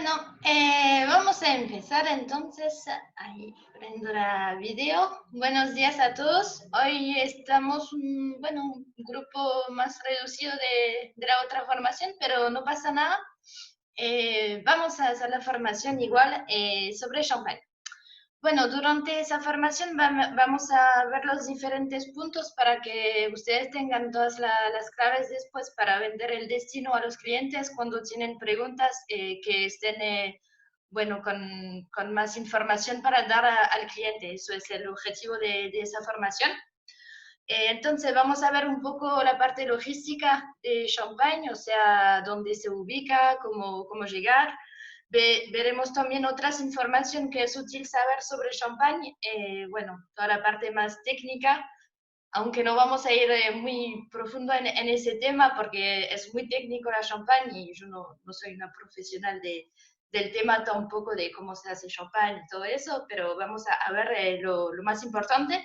Bueno, vamos a empezar entonces. Ahí prendo la video. Buenos días a todos. Hoy estamos, un grupo más reducido de la otra formación, pero no pasa nada. Vamos a hacer la formación igual sobre Champagne. Bueno, durante esa formación vamos a ver los diferentes puntos para que ustedes tengan todas las claves después para vender el destino a los clientes cuando tienen preguntas que estén, con más información para dar al cliente. Eso es el objetivo de esa formación. Entonces vamos a ver un poco la parte logística de Champagne, o sea, dónde se ubica, cómo llegar. Veremos también otras información que es útil saber sobre Champagne, toda la parte más técnica, aunque no vamos a ir muy profundo en ese tema porque es muy técnico la Champagne y yo no soy una profesional del tema tampoco de cómo se hace Champagne y todo eso, pero vamos a ver lo más importante.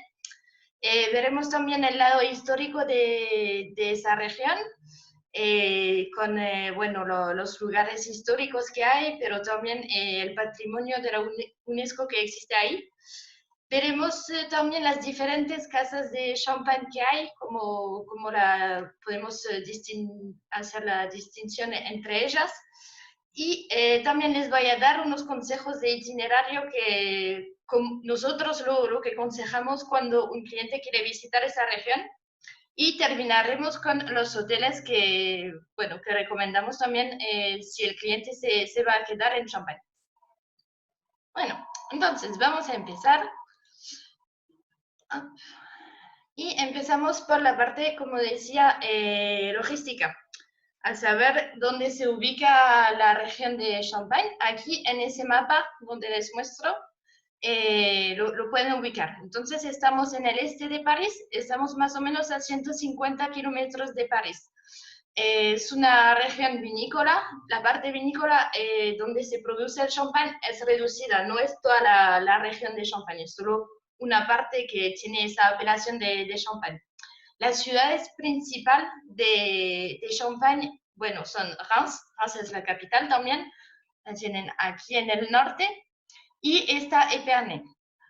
Veremos también el lado histórico de esa región, los lugares históricos que hay, pero también el patrimonio de la UNESCO que existe ahí. Veremos también las diferentes casas de champán que hay, como podemos hacer la distinción entre ellas. Y también les voy a dar unos consejos de itinerario que nosotros lo que aconsejamos cuando un cliente quiere visitar esa región. Y terminaremos con los hoteles que recomendamos también si el cliente se va a quedar en Champagne. Bueno, entonces vamos a empezar. Y empezamos por la parte, como decía, logística. Al saber dónde se ubica la región de Champagne, aquí en ese mapa donde les muestro, lo pueden ubicar. Entonces estamos en el este de París, estamos más o menos a 150 kilómetros de París. Es una región vinícola, la parte vinícola donde se produce el champán es reducida, no es toda la región de Champagne, es solo una parte que tiene esa apelación de champán. Las ciudades principales de Champagne, bueno, son Reims, Reims es la capital también, la tienen aquí en el norte, y está Épernay,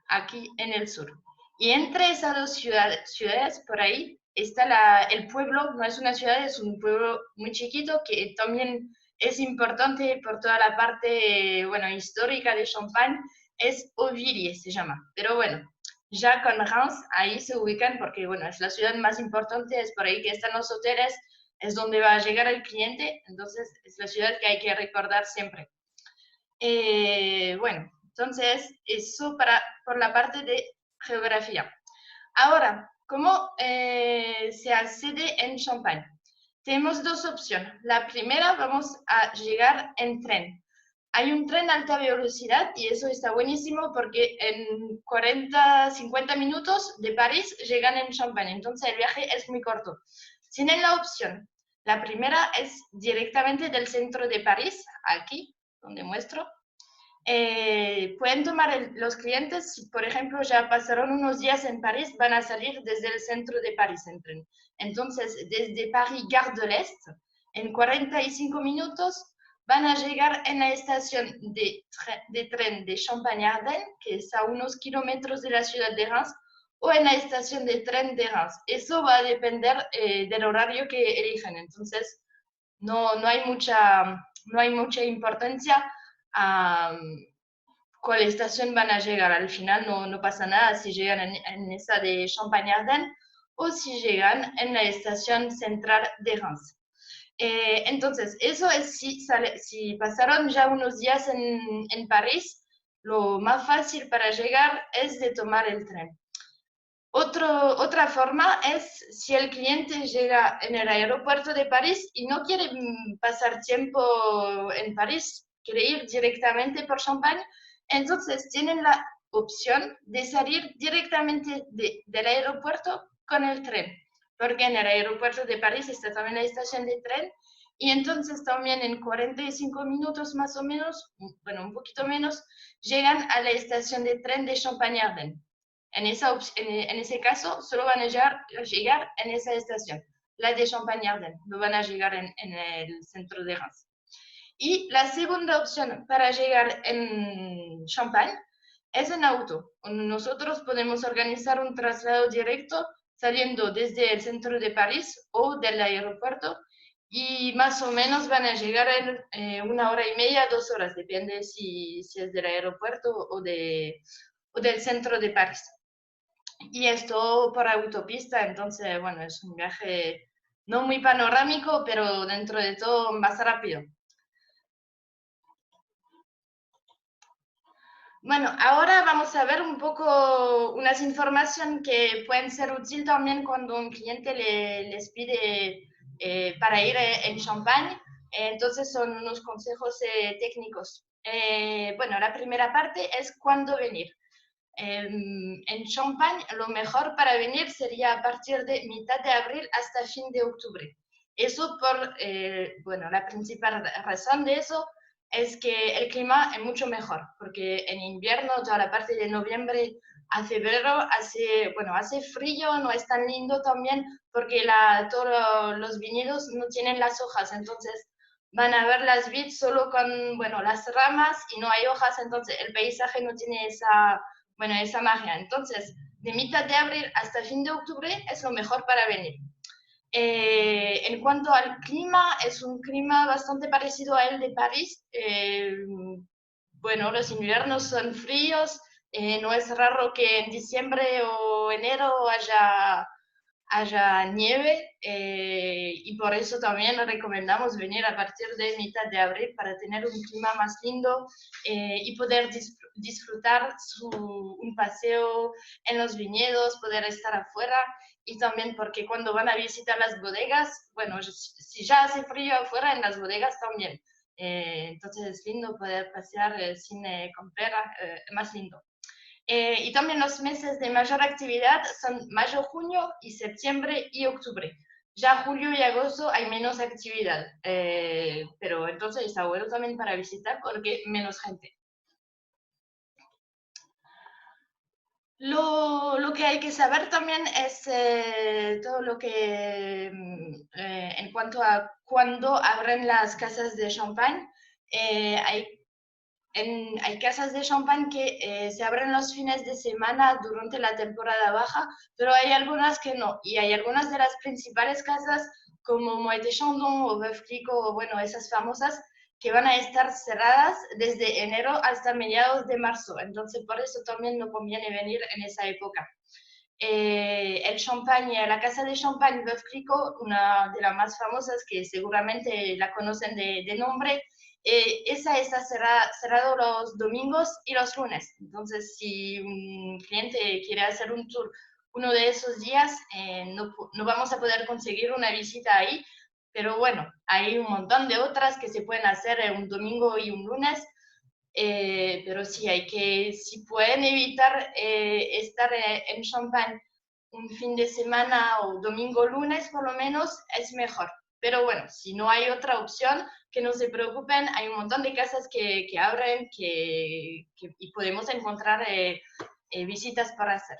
aquí en el sur. Y entre esas dos ciudades por ahí está el pueblo, no es una ciudad, es un pueblo muy chiquito que también es importante por toda la parte, histórica de Champagne, es Auvilliers se llama. Pero bueno, ya con Reims ahí se ubican porque, es la ciudad más importante, es por ahí que están los hoteles, es donde va a llegar el cliente, entonces es la ciudad que hay que recordar siempre. Entonces, eso por la parte de geografía. Ahora, ¿cómo se accede en Champagne? Tenemos dos opciones. La primera, vamos a llegar en tren. Hay un tren a alta velocidad y eso está buenísimo porque en 40, 50 minutos de París llegan en Champagne. Entonces, el viaje es muy corto. Tienen la opción. La primera es directamente del centro de París, aquí, donde muestro. Pueden tomar los clientes, si por ejemplo ya pasaron unos días en París, van a salir desde el centro de París en tren. Entonces, desde París, Gare de l'Est, en 45 minutos van a llegar en la estación de tren de Champagne-Ardenne, que es a unos kilómetros de la ciudad de Reims, o en la estación de tren de Reims. Eso va a depender del horario que elijan. Entonces, no hay mucha importancia a cuál estación van a llegar. Al final no pasa nada si llegan en esa de Champagne-Ardenne o si llegan en la estación central de Reims. Entonces, eso es si pasaron ya unos días en París, lo más fácil para llegar es de tomar el tren. Otra forma es si el cliente llega en el aeropuerto de París y no quiere pasar tiempo en París, quiere ir directamente por Champagne, entonces tienen la opción de salir directamente del aeropuerto con el tren, porque en el aeropuerto de París está también la estación de tren y entonces también en 45 minutos más o menos, un poquito menos, llegan a la estación de tren de Champagne-Ardenne. En ese caso, solo van a llegar en esa estación, la de Champagne-Ardenne, no van a llegar en el centro de Reims. Y la segunda opción para llegar en Champagne es en auto. Nosotros podemos organizar un traslado directo saliendo desde el centro de París o del aeropuerto y más o menos van a llegar en 1 hora y media, 2 horas, depende si es del aeropuerto o del centro de París. Y esto por autopista, entonces, bueno, es un viaje no muy panorámico, pero dentro de todo más rápido. Bueno, ahora vamos a ver un poco unas informaciones que pueden ser útiles también cuando un cliente les pide para ir en Champagne. Entonces son unos consejos técnicos. Bueno, la primera parte es cuándo venir. En Champagne lo mejor para venir sería a partir de mitad de abril hasta fin de octubre. Eso por, bueno, la principal razón de eso es que el clima es mucho mejor, porque en invierno, toda la parte de noviembre a febrero, bueno, hace frío, no es tan lindo también, porque todos los viñedos no tienen las hojas, entonces van a ver las vides solo con, bueno, las ramas y no hay hojas, entonces el paisaje no tiene esa magia. Entonces, de mitad de abril hasta fin de octubre es lo mejor para venir. En cuanto al clima, es un clima bastante parecido a el de París. Bueno, los inviernos son fríos, no es raro que en diciembre o enero haya nieve y por eso también recomendamos venir a partir de mitad de abril para tener un clima más lindo y poder disfrutar un paseo en los viñedos, poder estar afuera y también porque cuando van a visitar las bodegas, bueno, si ya hace frío afuera, en las bodegas también. Entonces es lindo poder pasear sin comprar, más lindo. Y también los meses de mayor actividad son mayo, junio y septiembre y octubre. Ya julio y agosto hay menos actividad, pero entonces está bueno también para visitar porque menos gente. Lo que hay que saber también es todo lo que en cuanto a cuándo abren las casas de champán. Hay casas de champán que se abren los fines de semana durante la temporada baja, pero hay algunas que no. Y hay algunas de las principales casas, como Moët & Chandon o Veuve Clicquot, bueno, esas famosas, que van a estar cerradas desde enero hasta mediados de marzo. Entonces, por eso también no conviene venir en esa época. El champagne, la casa de champagne Veuve Clicquot, una de las más famosas que seguramente la conocen de nombre, esa está cerrado los domingos y los lunes. Entonces, si un cliente quiere hacer un tour uno de esos días, no vamos a poder conseguir una visita ahí, pero bueno, hay un montón de otras que se pueden hacer un domingo y un lunes. Pero sí, si pueden evitar estar en Champagne un fin de semana o domingo, lunes por lo menos, es mejor. Pero bueno, si no hay otra opción, que no se preocupen, hay un montón de casas que abren y podemos encontrar visitas para hacer.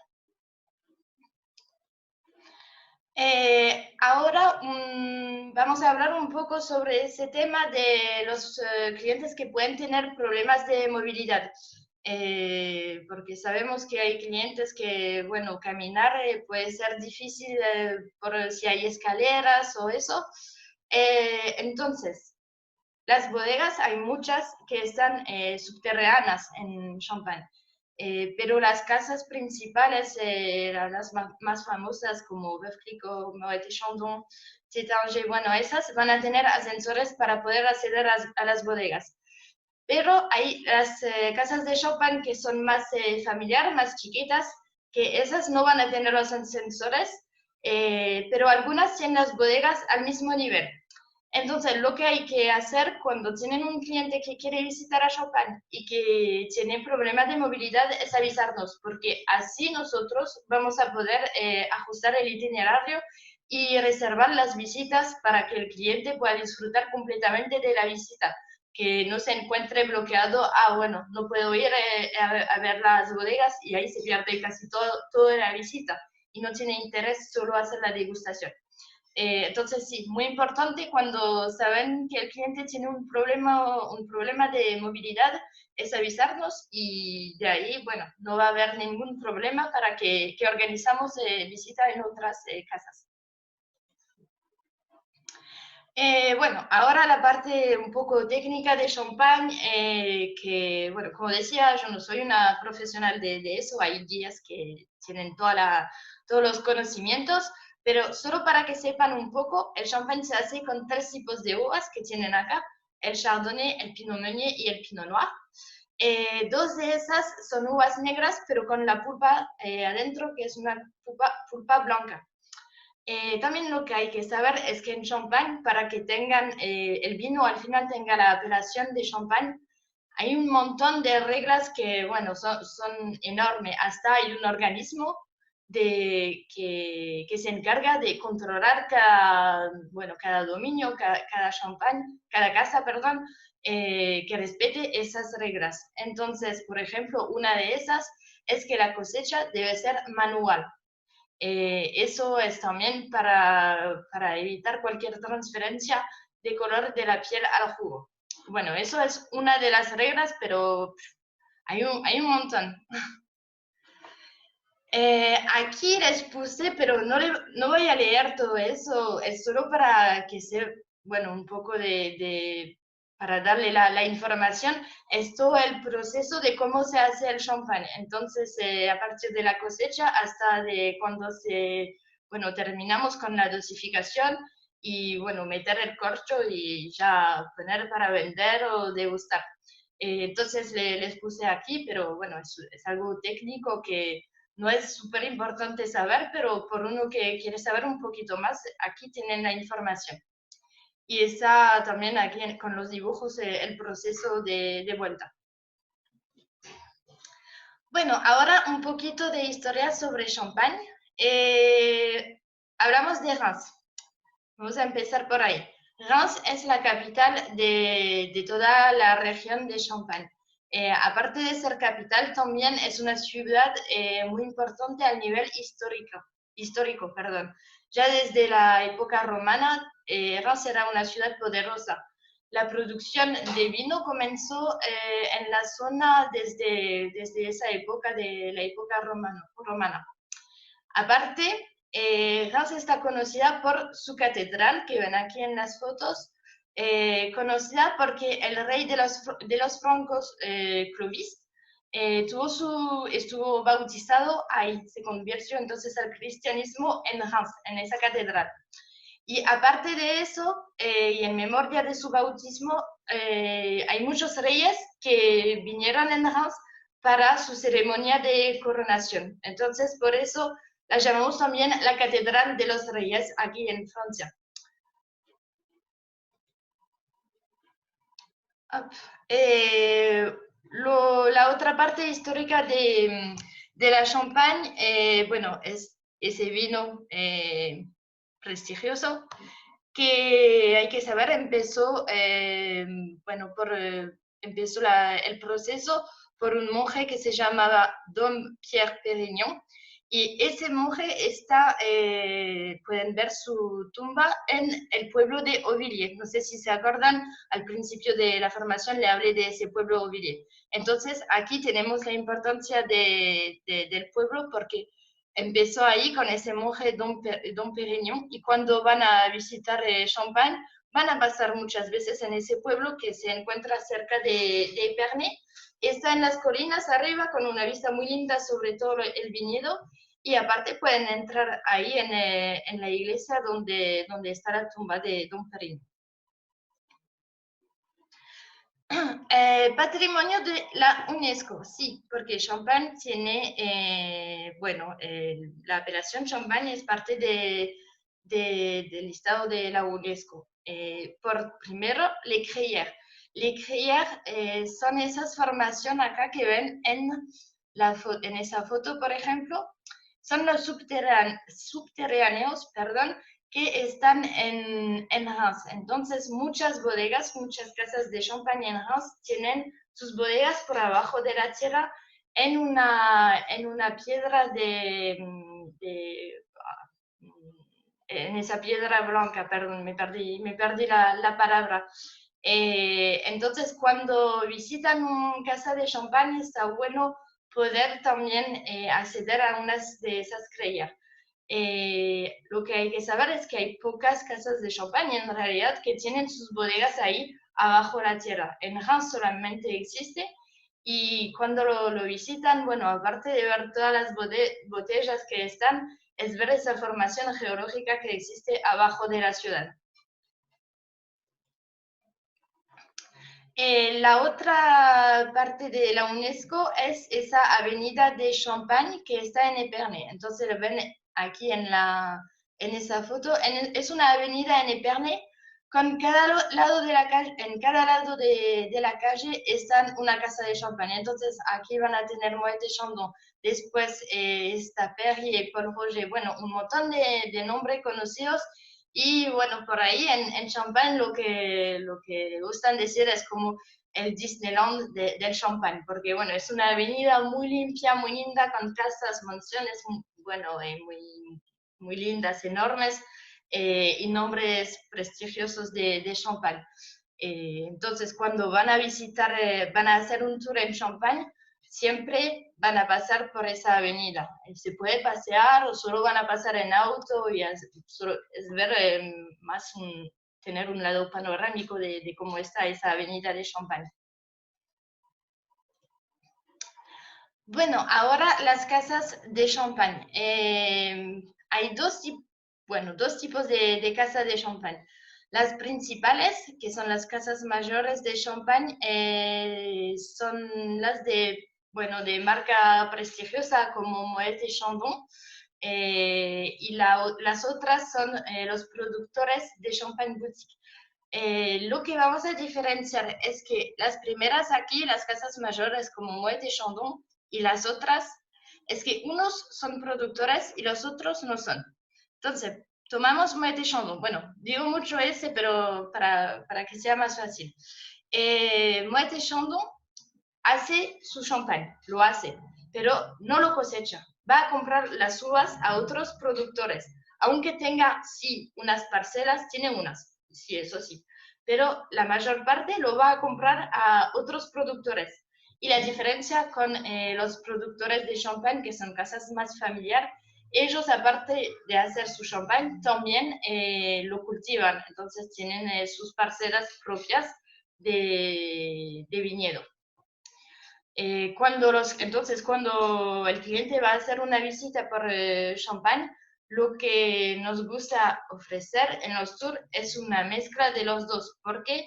Ahora vamos a hablar un poco sobre ese tema de los clientes que pueden tener problemas de movilidad. Porque sabemos que hay clientes que, bueno, caminar puede ser difícil por si hay escaleras o eso. Entonces, las bodegas hay muchas que están subterráneas en Champagne. Pero las casas principales, las más famosas como Veuve Clicquot, Moët & Chandon, Taittinger, bueno, esas van a tener ascensores para poder acceder a las bodegas. Pero hay las casas de champán que son más familiares, más chiquitas, que esas no van a tener los ascensores, pero algunas tienen las bodegas al mismo nivel. Entonces, lo que hay que hacer cuando tienen un cliente que quiere visitar a Champagne y que tiene problemas de movilidad es avisarnos, porque así nosotros vamos a poder ajustar el itinerario y reservar las visitas para que el cliente pueda disfrutar completamente de la visita, que no se encuentre bloqueado, bueno, no puedo ir a ver las bodegas y ahí se pierde casi toda la visita y no tiene interés solo hacer la degustación. Entonces, sí, muy importante cuando saben que el cliente tiene un problema de movilidad, es avisarnos y de ahí, bueno, no va a haber ningún problema para que organizamos visita en otras casas. Bueno, ahora la parte un poco técnica de champán, que, bueno, como decía, yo no soy una profesional de eso, hay guías que tienen todos los conocimientos, pero solo para que sepan un poco, el champán se hace con 3 tipos de uvas que tienen acá, el chardonnay, el pinot meunier y el pinot noir. 2 de esas son uvas negras, pero con la pulpa adentro, que es una pulpa blanca. También lo que hay que saber es que en champán, para que tengan el vino al final tenga la apelación de champán, hay un montón de reglas que, bueno, son enormes. Hasta hay un organismo que se encarga de controlar cada dominio, cada champán, cada casa, perdón, que respete esas reglas. Entonces, por ejemplo, una de esas es que la cosecha debe ser manual. Eso es también para evitar cualquier transferencia de color de la piel al jugo. Bueno, eso es una de las reglas, pero hay un montón. Aquí les puse, pero no voy a leer todo eso, es solo para que sea, bueno, un poco para darle la información, es todo el proceso de cómo se hace el champán. Entonces, a partir de la cosecha hasta de cuando bueno, terminamos con la dosificación y, bueno, meter el corcho y ya poner para vender o degustar. Entonces, les puse aquí, pero bueno, es algo técnico que no es súper importante saber, pero por uno que quiere saber un poquito más, aquí tienen la información. Y está también aquí con los dibujos el proceso de vuelta. Bueno, ahora un poquito de historia sobre Champagne. Hablamos de Reims. Vamos a empezar por ahí. Reims es la capital de toda la región de Champagne. Aparte de ser capital, también es una ciudad muy importante a nivel histórico, perdón. Ya desde la época romana, Reims era una ciudad poderosa. La producción de vino comenzó en la zona desde esa época, de la época romana. Aparte, Reims está conocida por su catedral, que ven aquí en las fotos, conocida porque el rey de los francos, Clovis, estuvo bautizado ahí, se convirtió entonces al cristianismo en Reims, en esa catedral. Y aparte de eso, y en memoria de su bautismo, hay muchos reyes que vinieron en Reims para su ceremonia de coronación. Entonces, por eso la llamamos también la Catedral de los Reyes aquí en Francia. La otra parte histórica de la Champagne, bueno, es ese vino prestigioso que hay que saber, empezó el proceso por un monje que se llamaba Dom Pierre Perignon, y ese monje pueden ver su tumba en el pueblo de Auvilliers. No sé si se acuerdan, al principio de la formación le hablé de ese pueblo Auvilliers. Entonces, aquí tenemos la importancia del pueblo porque empezó ahí con ese monje Dom Perignon, y cuando van a visitar Champagne, van a pasar muchas veces en ese pueblo que se encuentra cerca de Épernay. Está en las colinas arriba con una vista muy linda sobre todo el viñedo, y aparte pueden entrar ahí en la iglesia donde está la tumba de Dom Perignon. Patrimonio de la UNESCO, sí, porque Champagne tiene, la apelación Champagne es parte del listado de la UNESCO. Por primero, Les Crayères. Les Crayères son esas formaciones acá que ven en esa foto, por ejemplo, son los subterráneos, perdón, que están en Reims. Entonces, muchas bodegas, muchas casas de champagne en Reims tienen sus bodegas por abajo de la tierra en una piedra en esa piedra blanca, perdón, me perdí la palabra. Entonces, cuando visitan una casa de champán, está bueno poder también acceder a unas de esas creencias. Lo que hay que saber es que hay pocas casas de champán en realidad que tienen sus bodegas ahí abajo la tierra. En Reims solamente existe y cuando lo visitan, bueno, aparte de ver todas las botellas que están, es ver esa formación geológica que existe abajo de la ciudad. La otra parte de la UNESCO es esa avenida de Champagne que está en Épernay. Entonces lo ven aquí en esa foto. Es una avenida en Épernay con cada lado de la calle, en cada lado de la calle está una casa de champán. Entonces aquí van a tener Moët Chandon, después está Perrier, Paul Roger, bueno, un montón de nombres conocidos. Y bueno, por ahí en Champagne lo que gustan decir es como el Disneyland del Champagne, porque bueno, es una avenida muy limpia, muy linda, con casas, mansiones, bueno, muy lindas, enormes, y nombres prestigiosos de Champagne. Entonces, cuando van a visitar, van a hacer un tour en Champagne, siempre van a pasar por esa avenida. Se puede pasear o solo van a pasar en auto y es ver más tener un lado panorámico de cómo está esa avenida de Champagne. Bueno, ahora las casas de Champagne. Hay dos tipos de casas de Champagne. Las principales, que son las casas mayores de Champagne, son las de marca prestigiosa como Moët Chandon. Y las otras son los productores de Champagne Boutique. Lo que vamos a diferenciar es que las primeras aquí, las casas mayores como Moët Chandon, y las otras, es que unos son productores y los otros no son. Entonces, tomamos Moët Chandon. Bueno, digo mucho ese, pero para que sea más fácil. Moët Chandon hace su champán, lo hace, pero no lo cosecha. Va a comprar las uvas a otros productores. Aunque tenga, sí, unas parcelas, tiene unas, sí, eso sí. Pero la mayor parte lo va a comprar a otros productores. Y la diferencia con los productores de champán, que son casas más familiares, ellos, aparte de hacer su champán, también lo cultivan. Entonces tienen sus parcelas propias de viñedo. Entonces, cuando el cliente va a hacer una visita por Champagne, lo que nos gusta ofrecer en los tours es una mezcla de los dos, porque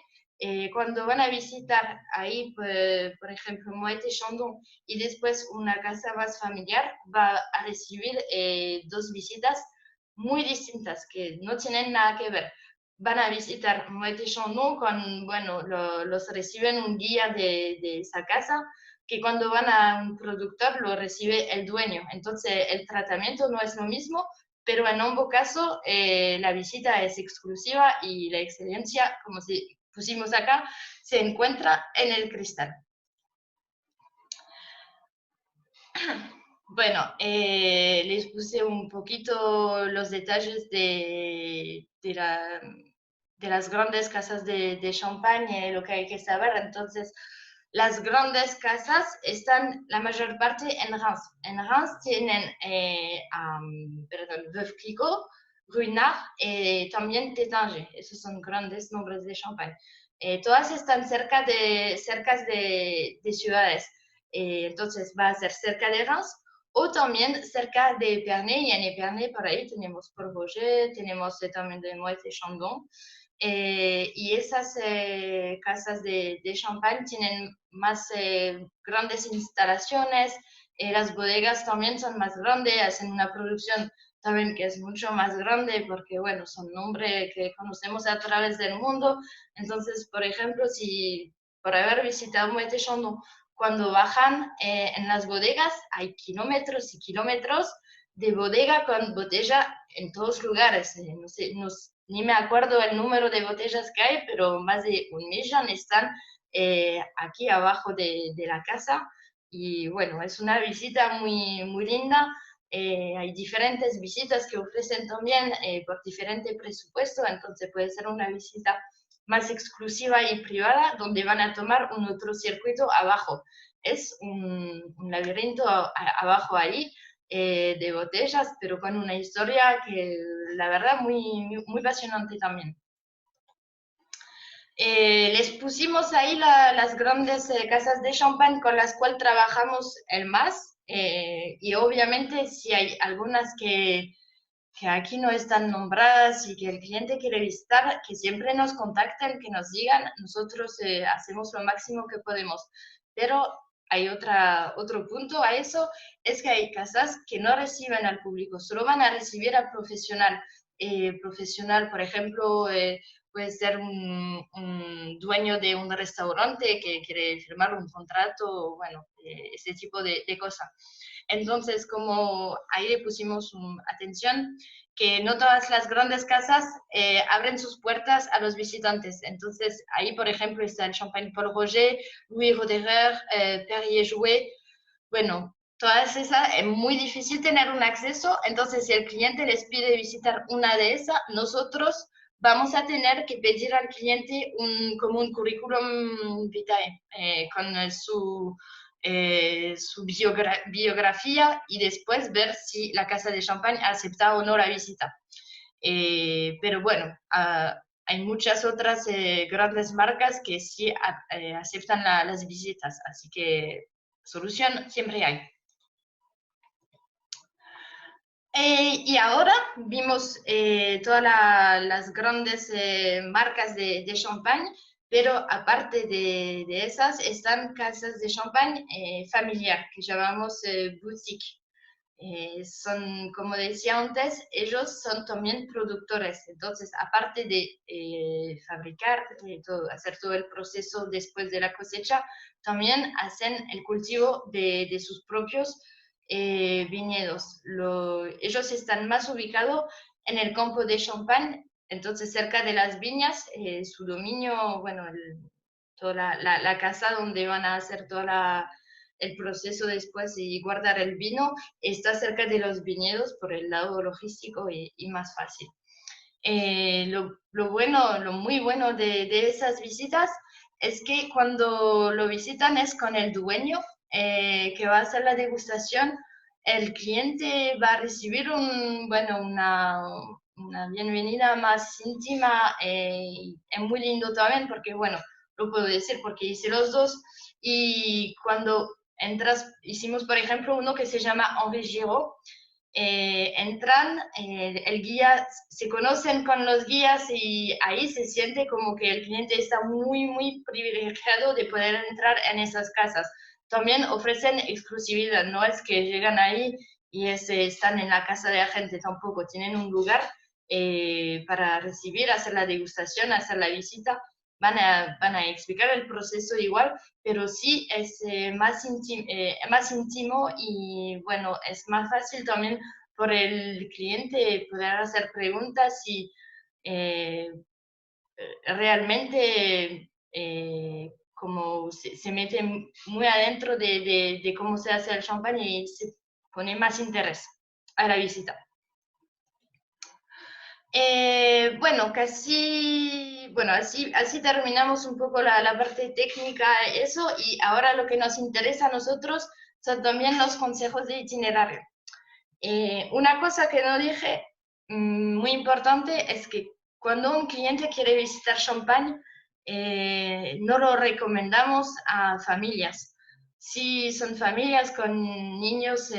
cuando van a visitar ahí, por ejemplo, Moët Chandon y después una casa más familiar, va a recibir dos visitas muy distintas que no tienen nada que ver. Van a visitar Moët Chandon bueno, los reciben un guía de esa casa, que cuando van a un productor lo recibe el dueño. Entonces, el tratamiento no es lo mismo, pero en ambos casos la visita es exclusiva y la excelencia, como si pusimos acá, se encuentra en el cristal. Bueno, les puse un poquito los detalles de las grandes casas de Champagne, lo que hay que saber. Entonces, las grandes casas están la mayor parte en Reims. En Reims tienen, Veuve Clicquot, Ruinart y también Tétinger. Esos son grandes nombres de Champagne. Todas están cerca de ciudades. Entonces, va a ser cerca de Reims o también cerca de Épernay, y en Épernay por ahí tenemos Paul Roger, tenemos también de Moët Chandon. Y esas casas de champán tienen más grandes instalaciones, las bodegas también son más grandes, hacen una producción también que es mucho más grande porque, bueno, son nombres que conocemos a través del mundo. Entonces, por ejemplo, si por haber visitado Moët Chandon, cuando bajan en las bodegas hay kilómetros y kilómetros de bodega con botella en todos lugares. No sé, ni me acuerdo el número de botellas que hay, pero más de 1 millón están aquí abajo de la casa. Y bueno, es una visita muy, muy linda. hay diferentes visitas que ofrecen también por diferente presupuesto, entonces puede ser una visita más exclusiva y privada, donde van a tomar un otro circuito abajo. Es un laberinto abajo ahí, de botellas, pero con una historia que la verdad muy apasionante también. Les pusimos ahí las grandes casas de champán con las cuales trabajamos el más, y obviamente si hay algunas que aquí no están nombradas y que el cliente quiere visitar, que siempre nos contacten, que nos digan, nosotros hacemos lo máximo que podemos. Pero hay otro punto a eso, es que hay casas que no reciben al público, solo van a recibir al profesional. Profesional, por ejemplo, puede ser un dueño de un restaurante que quiere firmar un contrato, bueno, ese tipo de cosas. Entonces, como ahí le pusimos atención, que no todas las grandes casas abren sus puertas a los visitantes. Entonces, ahí, por ejemplo, está el Champagne Paul Roger, Louis Roederer, Perrier Jouet. Bueno, todas esas es muy difícil tener un acceso. Entonces, si el cliente les pide visitar una de esas, nosotros vamos a tener que pedir al cliente como un currículum vitae con su biografía y después ver si la casa de champán acepta o no la visita. Pero bueno, hay muchas otras grandes marcas que sí aceptan las visitas, así que solución siempre hay. Y ahora vimos todas las grandes marcas de champán, pero aparte de esas están casas de champán familiar, que llamamos boutique. Son, como decía antes, ellos son también productores. Entonces, aparte de fabricar, hacer todo el proceso después de la cosecha, también hacen el cultivo de sus propios viñedos. Ellos están más ubicados en el campo de Champagne, entonces cerca de las viñas, su dominio, bueno, toda la casa donde van a hacer toda el proceso después y guardar el vino está cerca de los viñedos por el lado logístico y más fácil. Lo muy bueno de esas visitas es que cuando lo visitan es con el dueño que va a hacer la degustación, el cliente va a recibir una bienvenida más íntima, y es muy lindo también porque, bueno, lo puedo decir porque hice los dos, y cuando entras, hicimos por ejemplo uno que se llama Henri Giraud. Entran, el guía, se conocen con los guías y ahí se siente como que el cliente está muy privilegiado de poder entrar en esas casas. También ofrecen exclusividad, no es que llegan ahí y están en la casa de la gente, tampoco tienen un lugar para recibir, hacer la degustación, hacer la visita. Van a explicar el proceso igual, pero sí es más íntimo y bueno, es más fácil también por el cliente poder hacer preguntas y eh, realmente como se mete muy adentro de cómo se hace el champán y se pone más interés a la visita. Así terminamos un poco la parte técnica, eso, y ahora lo que nos interesa a nosotros son también los consejos de itinerario. Una cosa que no dije, muy importante, es que cuando un cliente quiere visitar Champagne, no lo recomendamos a familias. Si son familias con niños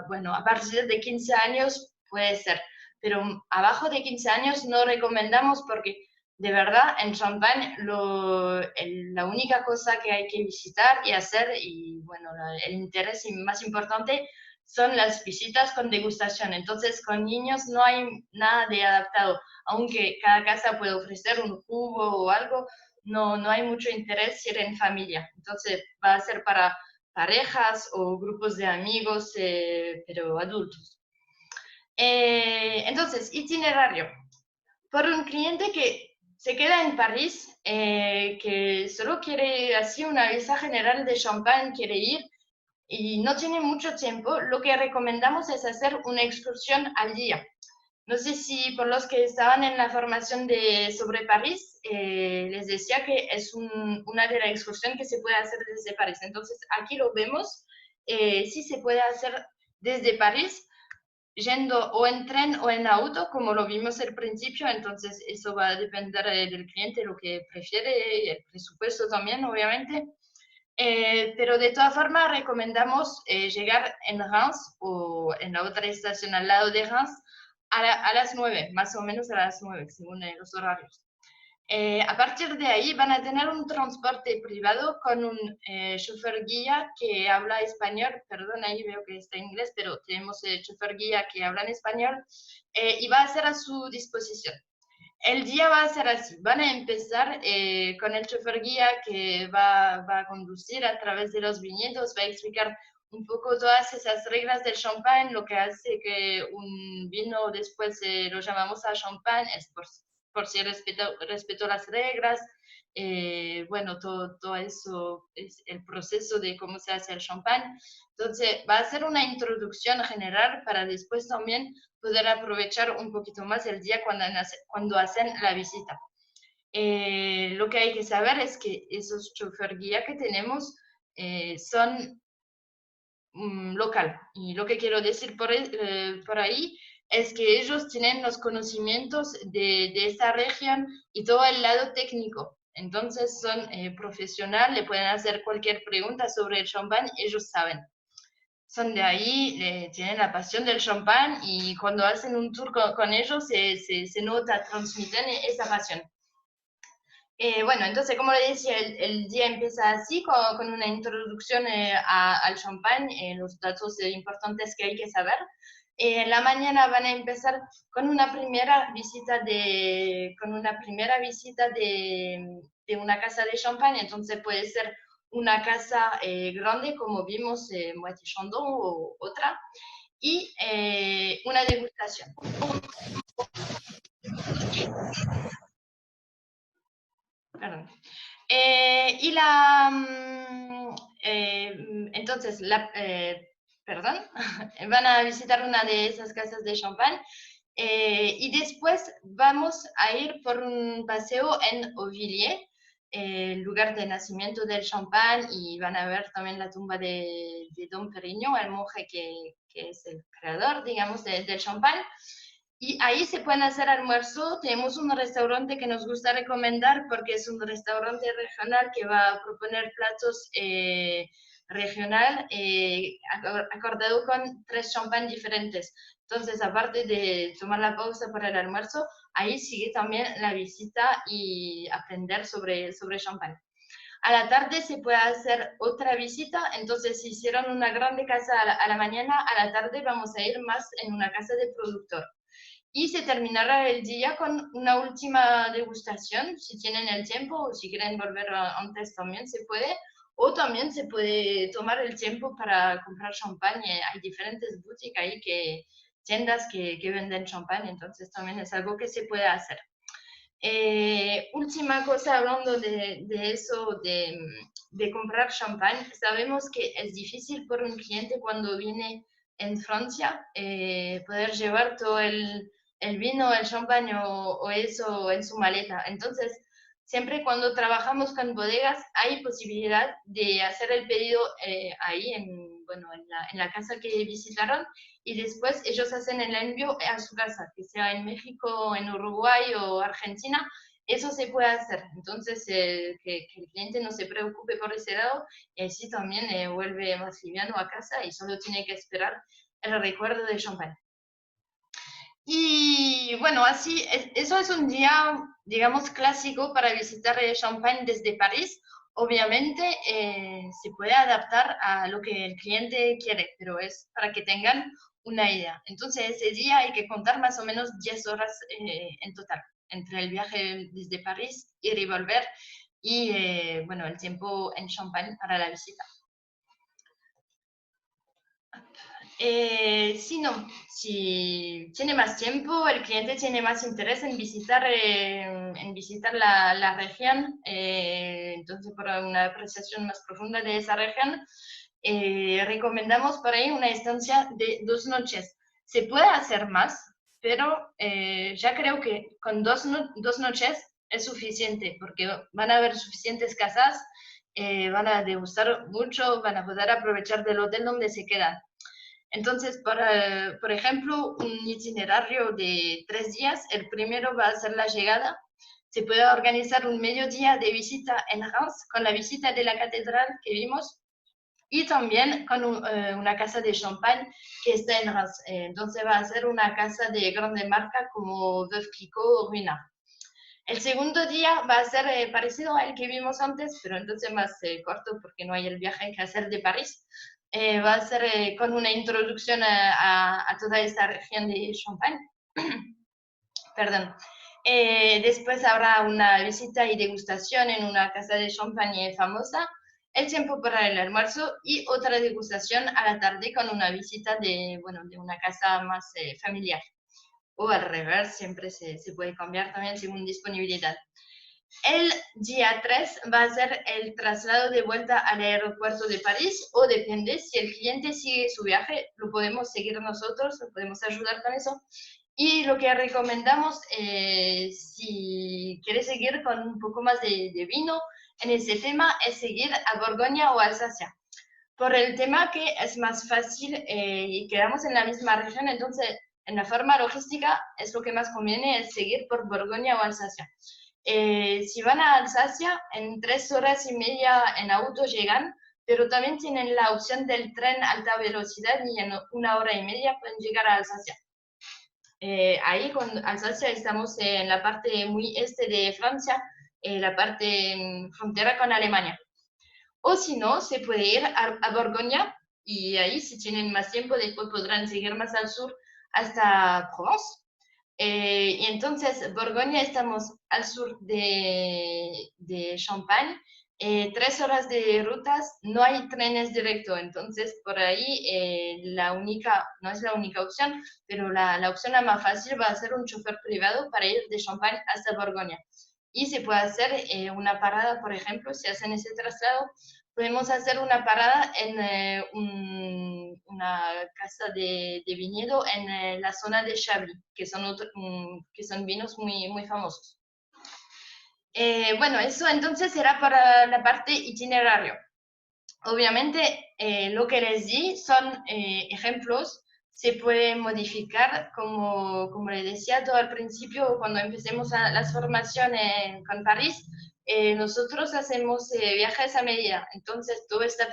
bueno, a partir de 15 años puede ser, pero abajo de 15 años no recomendamos porque de verdad en Champagne la única cosa que hay que visitar y hacer, y bueno, el interés más importante son las visitas con degustación. Entonces, con niños no hay nada de adaptado. Aunque cada casa puede ofrecer un jugo o algo, no hay mucho interés ir en familia. Entonces, va a ser para parejas o grupos de amigos, pero adultos. Entonces, itinerario. Por un cliente que se queda en París, que solo quiere así una vista general de Champagne, quiere ir, y no tiene mucho tiempo, lo que recomendamos es hacer una excursión al día. No sé si por los que estaban en la formación sobre París, les decía que es una de las excursiones que se puede hacer desde París. Entonces, aquí lo vemos, sí se puede hacer desde París, yendo o en tren o en auto, como lo vimos al principio. Entonces, eso va a depender del cliente, lo que prefiere, y el presupuesto también, obviamente. Pero de todas formas, recomendamos llegar en Reims o en la otra estación al lado de Reims a las 9, más o menos a las 9, según los horarios. A partir de ahí van a tener un transporte privado con un chofer guía que habla español, perdón, ahí veo que está en inglés, pero tenemos el chofer guía que habla en español y va a ser a su disposición. El día va a ser así, van a empezar con el chofer guía que va a conducir a través de los viñedos, va a explicar un poco todas esas reglas del champán, lo que hace que un vino después lo llamamos a champán, es por si respeto las reglas, bueno, todo eso es el proceso de cómo se hace el champán. Entonces, va a ser una introducción general para después también poder aprovechar un poquito más el día cuando hacen la visita. Lo que hay que saber es que esos chofer guía que tenemos son local. Y lo que quiero decir por ahí es que ellos tienen los conocimientos de esta región y todo el lado técnico. Entonces son profesionales, le pueden hacer cualquier pregunta sobre el champán, ellos saben. Son de ahí, tienen la pasión del champán y cuando hacen un tour con ellos se nota, transmiten esa pasión. Bueno, entonces, como le decía, el día empieza así, con una introducción al champán, los datos importantes que hay que saber. En la mañana van a empezar con una primera visita de una casa de champán, entonces puede ser una casa grande, como vimos, Moët Chandon o otra, y una degustación. Perdón. Entonces, perdón, van a visitar una de esas casas de champán y después vamos a ir por un paseo en Auvilliers, el lugar de nacimiento del champán, y van a ver también la tumba de Dom Perignon, el monje que es el creador, digamos, del champán. Y ahí se pueden hacer almuerzo. Tenemos un restaurante que nos gusta recomendar porque es un restaurante regional que va a proponer platos regional acordado con 3 champán diferentes. Entonces, aparte de tomar la pausa para el almuerzo, ahí sigue también la visita y aprender sobre champán. A la tarde se puede hacer otra visita, entonces si hicieron una grande casa a la mañana, a la tarde vamos a ir más en una casa de productor y se terminará el día con una última degustación, si tienen el tiempo o si quieren volver antes también se puede, o también se puede tomar el tiempo para comprar champán. Hay diferentes boutiques ahí, tiendas que venden champán, entonces también es algo que se puede hacer. Última cosa, hablando de eso, de comprar champán, sabemos que es difícil por un cliente cuando viene en Francia poder llevar todo el vino, el champán o eso en su maleta. Entonces, siempre cuando trabajamos con bodegas hay posibilidad de hacer el pedido ahí bueno, en la casa que visitaron y después ellos hacen el envío a su casa, que sea en México, en Uruguay o Argentina, eso se puede hacer. Entonces, que el cliente no se preocupe por ese lado y así también vuelve más liviano a casa y solo tiene que esperar el recuerdo del champán. Y bueno, así, eso es un día, digamos, clásico para visitar Champagne desde París. Obviamente se puede adaptar a lo que el cliente quiere, pero es para que tengan una idea. Entonces, ese día hay que contar más o menos 10 horas en total, entre el viaje desde París, ir y volver, y bueno, el tiempo en Champagne para la visita. Sí, no, si tiene más tiempo, el cliente tiene más interés en visitar la región, entonces por una apreciación más profunda de esa región, recomendamos por ahí una estancia de 2 noches. Se puede hacer más, pero ya creo que con 2 noches es suficiente, porque van a haber suficientes casas, van a degustar mucho, van a poder aprovechar del hotel donde se quedan. Entonces, por ejemplo, un itinerario de 3 días, el primero va a ser la llegada. Se puede organizar un mediodía de visita en Reims con la visita de la catedral que vimos y también con una casa de champán que está en Reims. Entonces va a ser una casa de grande marca como Veuve Clicquot o Ruinart. El segundo día va a ser parecido al que vimos antes, pero entonces más corto porque no hay el viaje que hacer de París. Va a ser con una introducción a toda esta región de Champagne. Perdón. Después habrá una visita y degustación en una casa de champagne famosa, el tiempo para el almuerzo y otra degustación a la tarde con una visita de, bueno, de una casa más familiar. O al revés, siempre se puede cambiar también según disponibilidad. El día 3 va a ser el traslado de vuelta al aeropuerto de París o depende, si el cliente sigue su viaje, lo podemos seguir nosotros, lo podemos ayudar con eso. Y lo que recomendamos, si quieres seguir con un poco más de vino en ese tema, es seguir a Borgoña o Alsacia. Por el tema que es más fácil y quedamos en la misma región, entonces en la forma logística es lo que más conviene, es seguir por Borgoña o Alsacia. Si van a Alsacia, en 3 horas y media en auto llegan, pero también tienen la opción del tren alta velocidad y en 1 hora y media pueden llegar a Alsacia. Ahí con Alsacia estamos en la parte muy este de Francia, la parte frontera con Alemania. O si no, se puede ir a Borgoña y ahí si tienen más tiempo después podrán seguir más al sur hasta Provence. Y entonces, Borgoña estamos al sur de Champagne, 3 horas de rutas, no hay trenes directos, entonces por ahí no es la única opción, pero la opción la más fácil va a ser un chofer privado para ir de Champagne hasta Borgoña. Y se puede hacer una parada, por ejemplo, si hacen ese traslado, podemos hacer una parada en una casa de viñedo en la zona de Chablis, que son vinos muy, muy famosos. Bueno, eso entonces será para la parte itinerario. Obviamente, lo que les di son ejemplos, se puede modificar, como les decía todo al principio, cuando empecemos las formaciones con París, nosotros hacemos viajes a medida, entonces todo está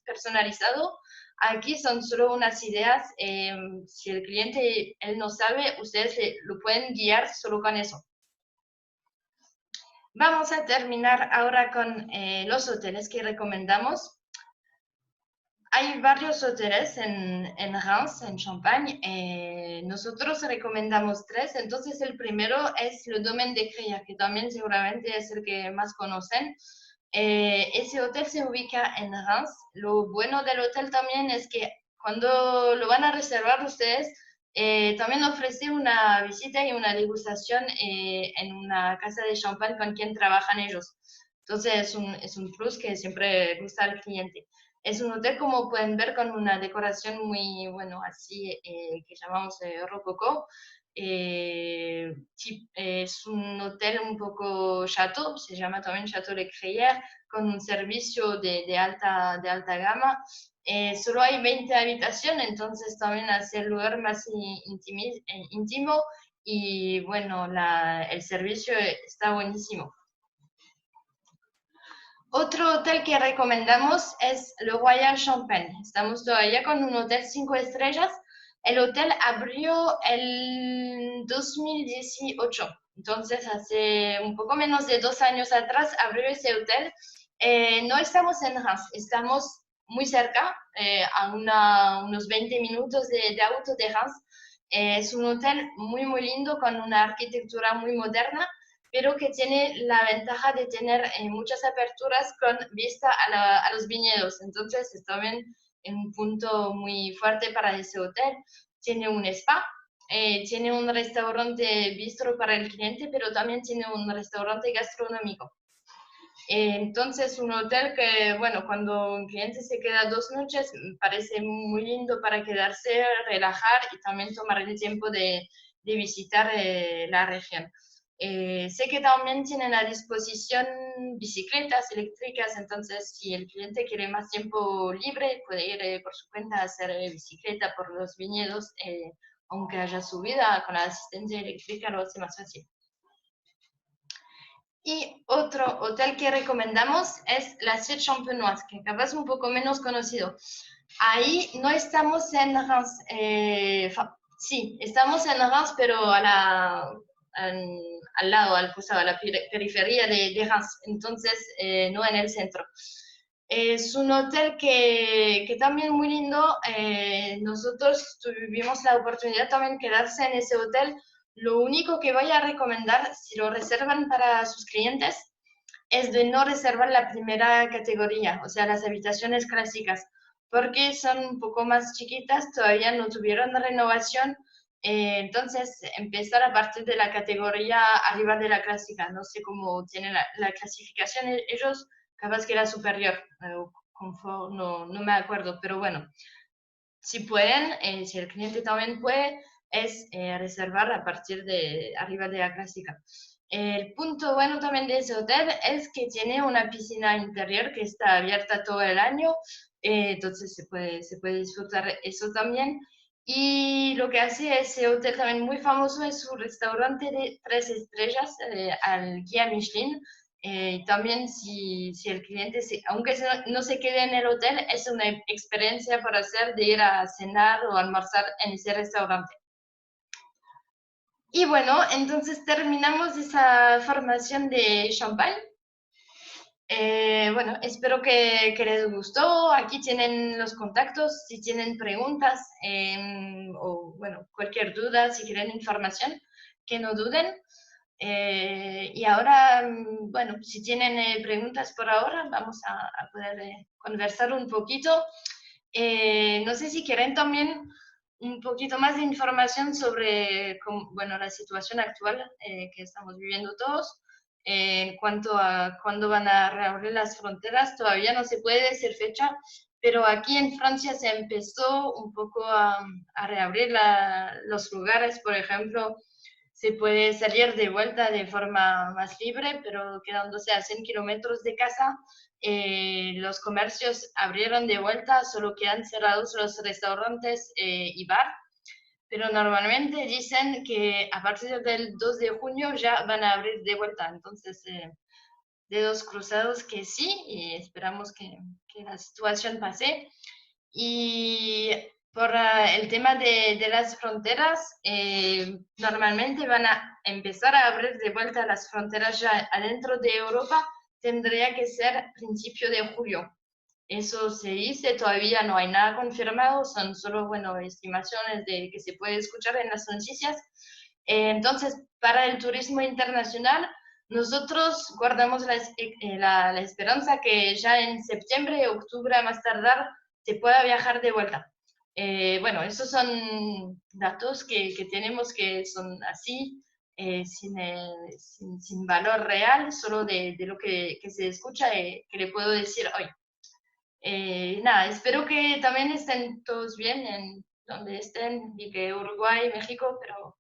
personalizado. Aquí son solo unas ideas, si el cliente él no sabe, ustedes lo pueden guiar solo con eso. Vamos a terminar ahora con los hoteles que recomendamos. Hay varios hoteles en Reims, en Champagne. Nosotros recomendamos 3. Entonces, el primero es Le Domaine de Cría, que también seguramente es el que más conocen. Ese hotel se ubica en Reims. Lo bueno del hotel también es que cuando lo van a reservar ustedes, también ofrece una visita y una degustación en una casa de champán con quien trabajan ellos. Entonces, es un plus que siempre gusta al cliente. Es un hotel, como pueden ver, con una decoración muy, bueno, así que llamamos rococó. Es un hotel un poco chateau, se llama también Chateau Le Creuer, con un servicio de alta gama. Solo hay 20 habitaciones, entonces también hace el lugar más íntimo y bueno, el servicio está buenísimo. Otro hotel que recomendamos es Le Royal Champagne. Estamos todavía con un hotel 5 estrellas. El hotel abrió el 2018, entonces hace un poco menos de 2 años atrás abrió ese hotel. No estamos en Reims, estamos muy cerca, a unos 20 minutos de auto de Reims. Es un hotel muy, muy lindo con una arquitectura muy moderna, pero que tiene la ventaja de tener muchas aperturas con vista a los viñedos. Entonces, es también un punto muy fuerte para ese hotel. Tiene un spa, tiene un restaurante bistro para el cliente, pero también tiene un restaurante gastronómico. Entonces, un hotel que, bueno, cuando un cliente se queda 2 noches, me parece muy lindo para quedarse, relajar y también tomar el tiempo de visitar la región. Sé que también tienen a disposición bicicletas eléctricas, entonces si el cliente quiere más tiempo libre, puede ir por su cuenta a hacer bicicleta por los viñedos, aunque haya subida con la asistencia eléctrica, lo hace más fácil. Y otro hotel que recomendamos es la Suite Champenoise, que capaz es un poco menos conocido. Ahí no estamos en Reims, sí, estamos en Reims, pero al lado, a la periferia de Reims, entonces no en el centro. Es un hotel que también muy lindo. Nosotros tuvimos la oportunidad también de quedarse en ese hotel. Lo único que voy a recomendar, si lo reservan para sus clientes, es de no reservar la primera categoría, o sea, las habitaciones clásicas, porque son un poco más chiquitas, todavía no tuvieron renovación. Entonces, empezar a partir de la categoría arriba de la clásica. No sé cómo tienen la clasificación ellos, capaz que era superior, confort, no me acuerdo, pero bueno, si pueden, si el cliente también puede, es reservar a partir de arriba de la clásica. El punto bueno también de ese hotel es que tiene una piscina interior que está abierta todo el año, entonces se puede disfrutar eso también. Y lo que hace ese hotel también muy famoso es su restaurante de 3 estrellas al guía Michelin. También si el cliente, aunque no se quede en el hotel, es una experiencia para hacer de ir a cenar o almorzar en ese restaurante. Y bueno, entonces terminamos esa formación de champagne. Bueno, espero que les gustó. Aquí tienen los contactos. Si tienen preguntas o bueno, cualquier duda, si quieren información, que no duden. Y ahora, bueno, si tienen preguntas por ahora, vamos a poder conversar un poquito. No sé si quieren también un poquito más de información sobre, bueno, la situación actual que estamos viviendo todos. En cuanto a cuándo van a reabrir las fronteras, todavía no se puede decir fecha, pero aquí en Francia se empezó un poco a reabrir los lugares, por ejemplo, se puede salir de vuelta de forma más libre, pero quedándose a 100 kilómetros de casa. Los comercios abrieron de vuelta, solo quedan cerrados los restaurantes y bar, pero normalmente dicen que a partir del 2 de junio ya van a abrir de vuelta. Entonces, dedos cruzados que sí, y esperamos que la situación pase. Y por el tema de las fronteras, normalmente van a empezar a abrir de vuelta las fronteras ya adentro de Europa, tendría que ser principio de julio. Eso se dice, todavía no hay nada confirmado, son solo, bueno, estimaciones de que se puede escuchar en las noticias. Entonces, para el turismo internacional, nosotros guardamos la esperanza que ya en septiembre, octubre, a más tardar, se pueda viajar de vuelta. Bueno, esos son datos que tenemos que son así, sin valor real, solo de lo que se escucha y que le puedo decir hoy. Nada, espero que también estén todos bien en donde estén, y que Uruguay, México, pero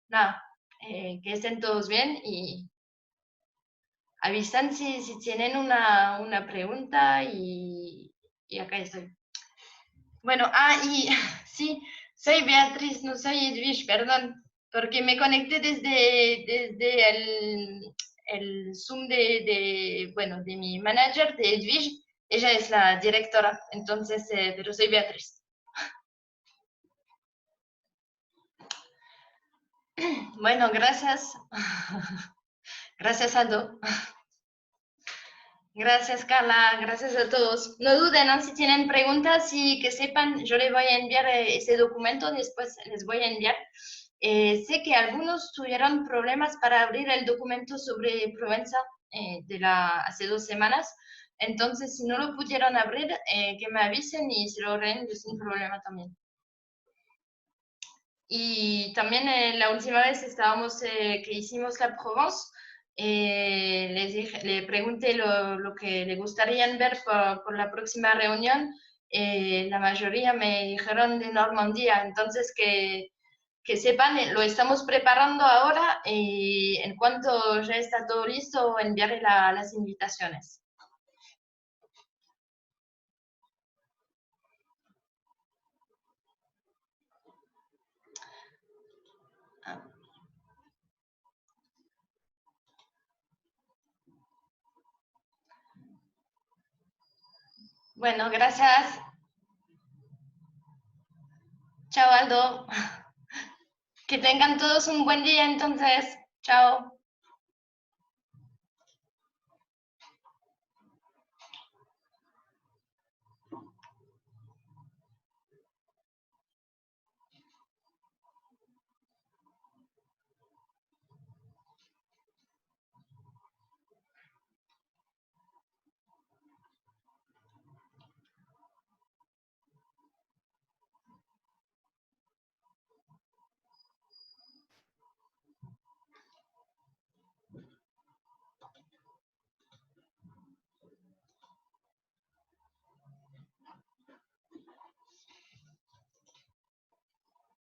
nada, que estén todos bien y avisan si tienen una pregunta y acá estoy. Bueno, y sí, soy Beatriz, no soy Edwige, perdón, porque me conecté desde el Zoom bueno, de mi manager, de Edwige. Ella es la directora, entonces, pero soy Beatriz. Bueno, gracias. Gracias, Aldo. Gracias, Carla. Gracias a todos. No duden, ¿no? Si tienen preguntas y que sepan, yo les voy a enviar ese documento, después les voy a enviar. Sé que algunos tuvieron problemas para abrir el documento sobre Provenza hace 2 semanas. Entonces, si no lo pudieron abrir, que me avisen y se lo reenvío sin problema también. Y también la última vez que hicimos la Provence, le pregunté lo que le gustaría ver por la próxima reunión. La mayoría me dijeron de Normandía, entonces que sepan, lo estamos preparando ahora y en cuanto ya está todo listo, enviaré las invitaciones. Bueno, gracias. Chao, Aldo. Que tengan todos un buen día entonces. Chao.